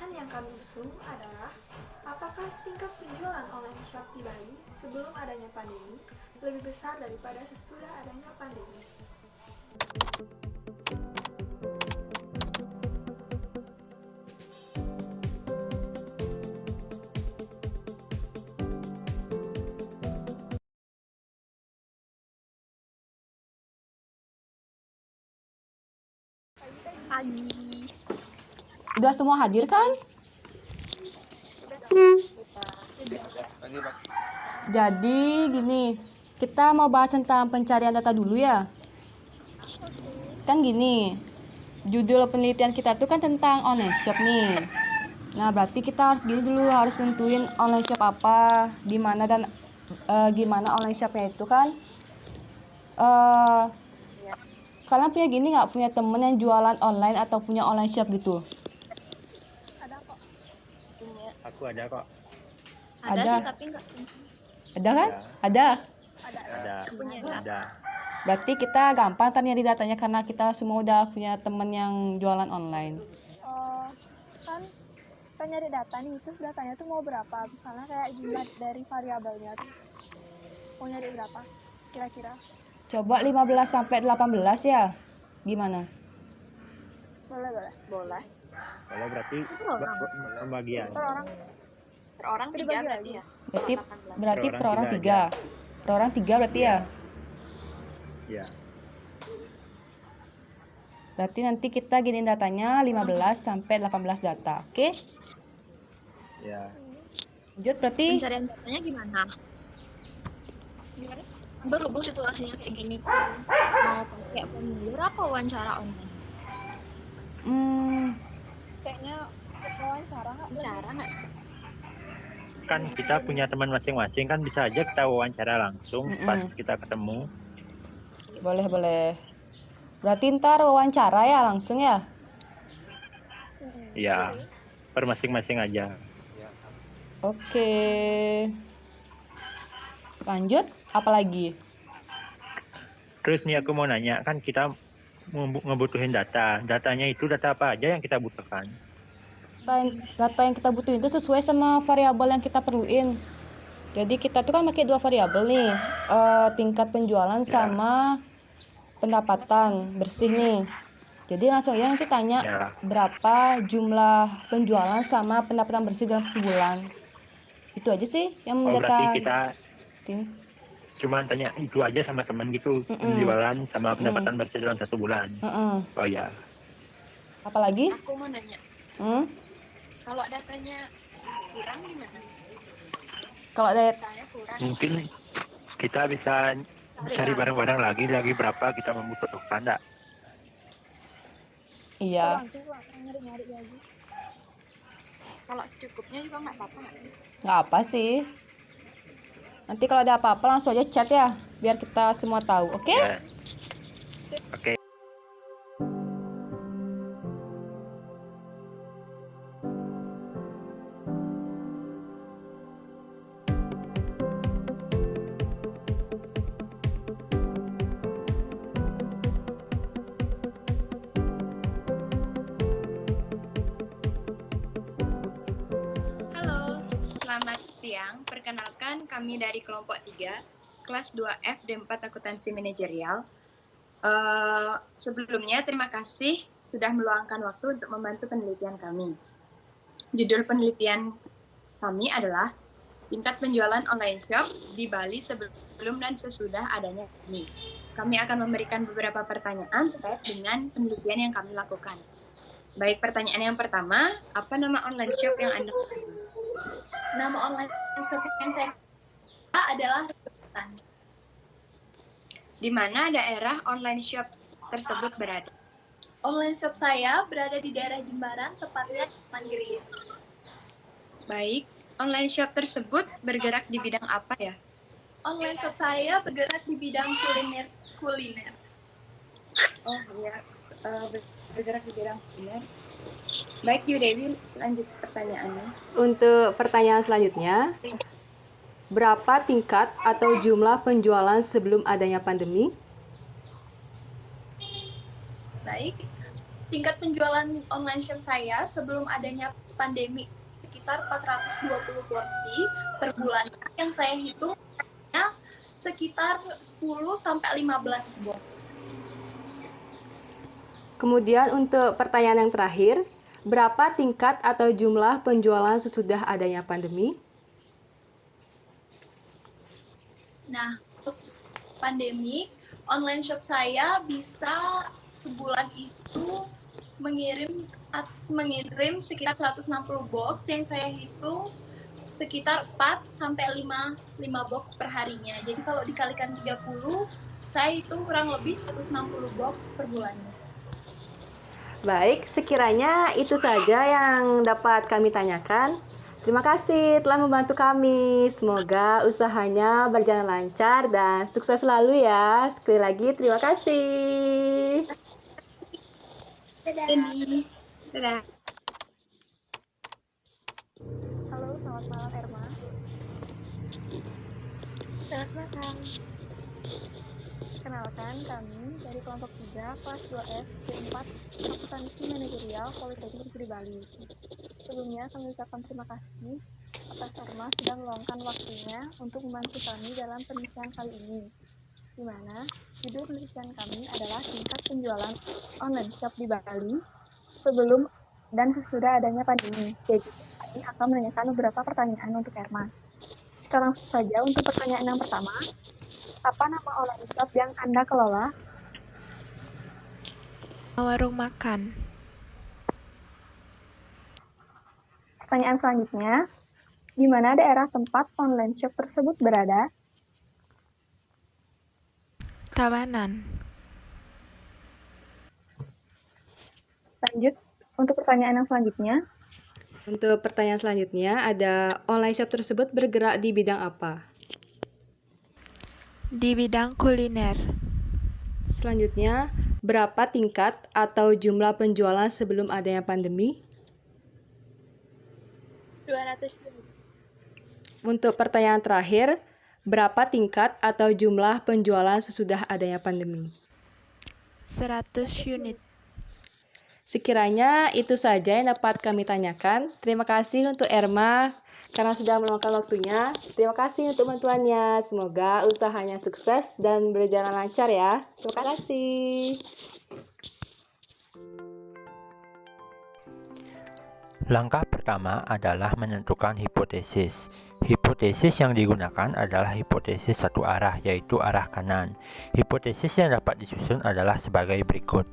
Pertanyaan yang kami usung adalah, apakah tingkat penjualan online shop di Bali sebelum adanya pandemi lebih besar daripada sesudah adanya pandemi? Pagi. Udah semua hadir kan? Jadi gini, kita mau bahas tentang pencarian data dulu ya. Kan gini, judul penelitian kita tuh kan tentang online shop nih. Nah, berarti kita harus gini dulu, harus tentuin online shop apa, di mana dan gimana online shopnya itu kan. Kalian punya gini nggak, punya temen yang jualan online atau punya online shop gitu? Ada kok. Punya. Aku ada kok. Ada Ada. sih tapi enggak. Ada kan? Ada. Ada. Ada. Ada. Punya. Ada. Berarti kita gampang kan nyari datanya karena kita semua udah punya temen yang jualan online. Kan kita nyari data nih, terus datanya tuh mau berapa, misalnya kayak jumlah dari variabelnya tuh mau nyari berapa kira-kira? Coba 15 sampai 18 ya. Gimana? Boleh Boleh. Kalau berarti pembagian. per orang. Per orang Itu 3 dibagi berarti lagi. ya. Berarti Per per orang orang tiga 3. Per orang 3 berarti ya. Ya. Berarti nanti kita giniin datanya 15 sampai 18 data. Oke? Ya. Lanjut berarti. Pencarian datanya gimana? Berhubung situasinya kayak gini, mau pakai formulir apa wawancara online? Kayaknya wawancara nggak? Wawancara nggak sih? Kan kita punya teman masing-masing, kan bisa aja kita wawancara langsung pas kita ketemu. Boleh. Berarti ntar wawancara ya langsung ya. Ya. Per masing-masing aja. Oke. Lanjut, apa lagi? Terus nih aku mau nanya, kan kita ngebutuhin data. Datanya itu data apa aja yang kita butuhkan? Data yang kita butuhin itu sesuai sama variabel yang kita perluin. Jadi kita tuh kan pakai 2 variabel nih, tingkat penjualan sama pendapatan bersih nih. Jadi langsung ya nanti tanya berapa jumlah penjualan sama pendapatan bersih dalam 1 bulan. Itu aja sih yang Oh, data. berarti kita cuma tanya itu aja sama teman gitu, penjualan sama pendapatan bersih dalam 1 bulan. Oh ya. Apalagi? Aku mau nanya. Kalau datanya kurang gimana? Kalau ada Datanya kurang. Mungkin kita bisa cari barang-barang lagi berapa kita membutuhkan, enggak? iya, Nyari lagi. Kalau secukupnya juga nggak apa-apa nggak sih? nggak apa sih. Nanti kalau ada apa-apa langsung aja chat ya, biar kita semua tahu, oke? Ya. Oke. Halo, selamat siang. Perkenalkan kami dari kelompok 3, kelas 2F D4 Akuntansi Manajerial. Sebelumnya terima kasih sudah meluangkan waktu untuk membantu penelitian kami. Judul penelitian kami adalah tingkat penjualan online shop di Bali sebelum dan sesudah adanya pandemi. Kami akan memberikan beberapa pertanyaan terkait dengan penelitian yang kami lakukan. Baik, pertanyaan yang pertama, apa nama online shop yang Anda cari? Nama online shop yang saya adalah Rebutan. Di mana daerah online shop tersebut berada? Online shop saya berada di daerah Jimbaran, tepatnya Mandiri. Baik, online shop tersebut bergerak di bidang apa ya? Online shop saya bergerak di bidang kuliner. Oh iya, bergerak di bidang kuliner. Baik, Yu Dewi, lanjut pertanyaannya. Untuk pertanyaan selanjutnya, berapa tingkat atau jumlah penjualan sebelum adanya pandemi? Baik, tingkat penjualan online shop saya sebelum adanya pandemi sekitar 420 porsi per bulannya, yang saya hitung sekitar 10-15 box. Kemudian untuk pertanyaan yang terakhir, berapa tingkat atau jumlah penjualan sesudah adanya pandemi? Nah, terus pandemi, online shop saya bisa sebulan itu mengirim sekitar 160 box, yang saya hitung sekitar 4-5 box per harinya. Jadi kalau dikalikan 30, saya hitung kurang lebih 160 box per bulannya. Baik, sekiranya itu saja yang dapat kami tanyakan. Terima kasih telah membantu kami. Semoga usahanya berjalan lancar dan sukses selalu ya. Sekali lagi terima kasih. Dadah. Dadah. Halo, selamat malam Erma. Selamat malam. Kenalkan, kami dari kelompok 3 kelas 2F D4 Akuntansi Manajerial Politeknik Negeri Bali. Sebelumnya kami ucapkan terima kasih atas Erma sudah meluangkan waktunya untuk membantu kami dalam penelitian kali ini, di mana judul penelitian kami adalah tingkat penjualan online shop di Bali sebelum dan sesudah adanya pandemi. Jadi, kami akan menanyakan beberapa pertanyaan untuk Erma. Kita langsung saja untuk pertanyaan yang pertama. Apa nama online shop yang Anda kelola? Warung makan. Pertanyaan selanjutnya, di mana daerah tempat online shop tersebut berada? Tabanan. Lanjut, untuk pertanyaan yang selanjutnya. Untuk pertanyaan selanjutnya, ada online shop tersebut bergerak di bidang apa? Di bidang kuliner. Selanjutnya, berapa tingkat atau jumlah penjualan sebelum adanya pandemi? 200. Untuk pertanyaan terakhir, berapa tingkat atau jumlah penjualan sesudah adanya pandemi? 100 unit. Sekiranya itu saja yang dapat kami tanyakan. Terima kasih untuk Erma karena sudah meluangkan waktunya. Terima kasih untuk bantuannya. Semoga usahanya sukses dan berjalan lancar ya. Terima kasih. Langkah pertama adalah menentukan hipotesis. Hipotesis yang digunakan adalah hipotesis satu arah, yaitu arah kanan. Hipotesis yang dapat disusun adalah sebagai berikut.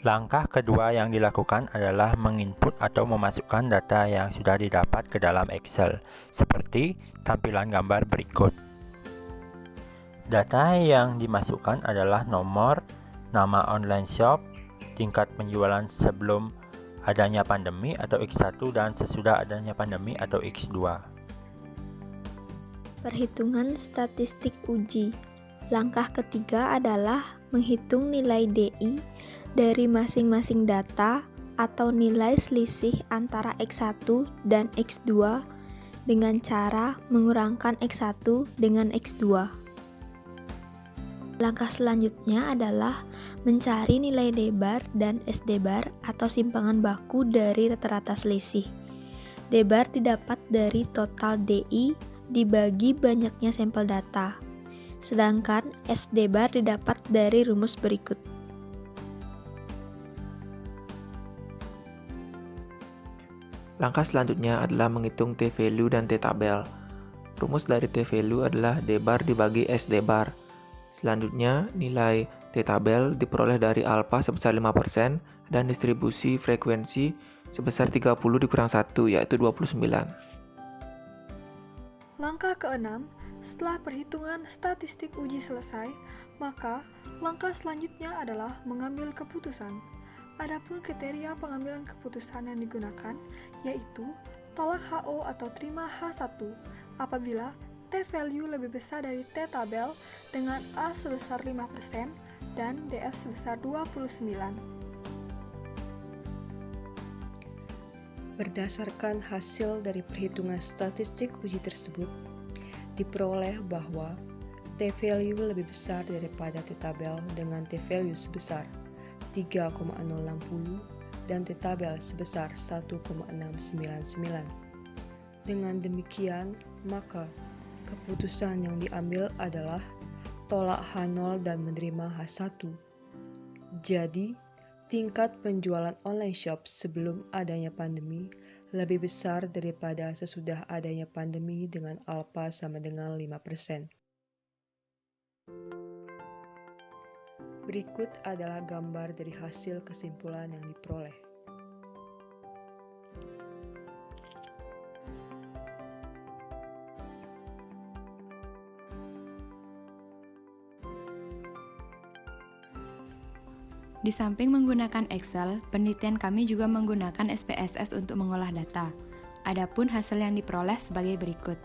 Langkah kedua yang dilakukan adalah menginput atau memasukkan data yang sudah didapat ke dalam Excel, seperti tampilan gambar berikut. Data yang dimasukkan adalah nomor, nama online shop, tingkat penjualan sebelum adanya pandemi atau X1 dan sesudah adanya pandemi atau X2. Perhitungan statistik uji. Langkah ketiga adalah menghitung nilai DI dari masing-masing data atau nilai selisih antara X1 dan X2 dengan cara mengurangkan X1 dengan X2. Langkah selanjutnya adalah mencari nilai D-bar dan SD-bar atau simpangan baku dari rata-rata selisih. D-bar didapat dari total DI dibagi banyaknya sampel data, sedangkan SD-bar didapat dari rumus berikut. Langkah selanjutnya adalah menghitung T-value dan T-tabel. Rumus dari T-value adalah D-bar dibagi SD-bar. Selanjutnya, nilai T-tabel diperoleh dari alfa sebesar 5% dan distribusi frekuensi sebesar 30 dikurang 1, yaitu 29. Langkah ke-6, setelah perhitungan statistik uji selesai, maka langkah selanjutnya adalah mengambil keputusan. Adapun kriteria pengambilan keputusan yang digunakan yaitu tolak HO atau terima H1 apabila T-value lebih besar dari T-tabel dengan A sebesar 5% dan DF sebesar 29. Berdasarkan hasil dari perhitungan statistik uji tersebut, diperoleh bahwa T-value lebih besar daripada T-tabel dengan T-value sebesar 3,060 dan T-tabel sebesar 1,699. Dengan demikian, maka keputusan yang diambil adalah tolak H0 dan menerima H1. Jadi, tingkat penjualan online shop sebelum adanya pandemi lebih besar daripada sesudah adanya pandemi dengan alfa sama dengan 5%. Berikut adalah gambar dari hasil kesimpulan yang diperoleh. Di samping menggunakan Excel, penelitian kami juga menggunakan SPSS untuk mengolah data. Adapun hasil yang diperoleh sebagai berikut.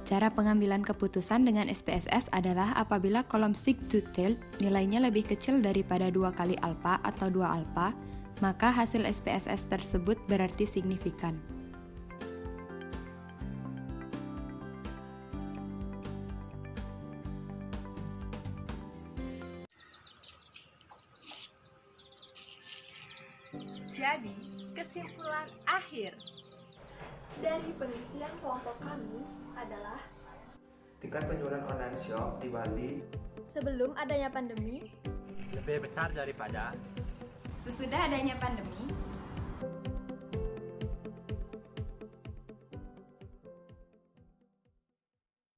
Cara pengambilan keputusan dengan SPSS adalah apabila kolom seek to tail nilainya lebih kecil daripada 2 kali alfa atau 2 alfa, maka hasil SPSS tersebut berarti signifikan. Jadi, kesimpulan akhir dari penelitian kelompok kami adalah tingkat penjualan online shop di Bali sebelum adanya pandemi lebih besar daripada sesudah adanya pandemi.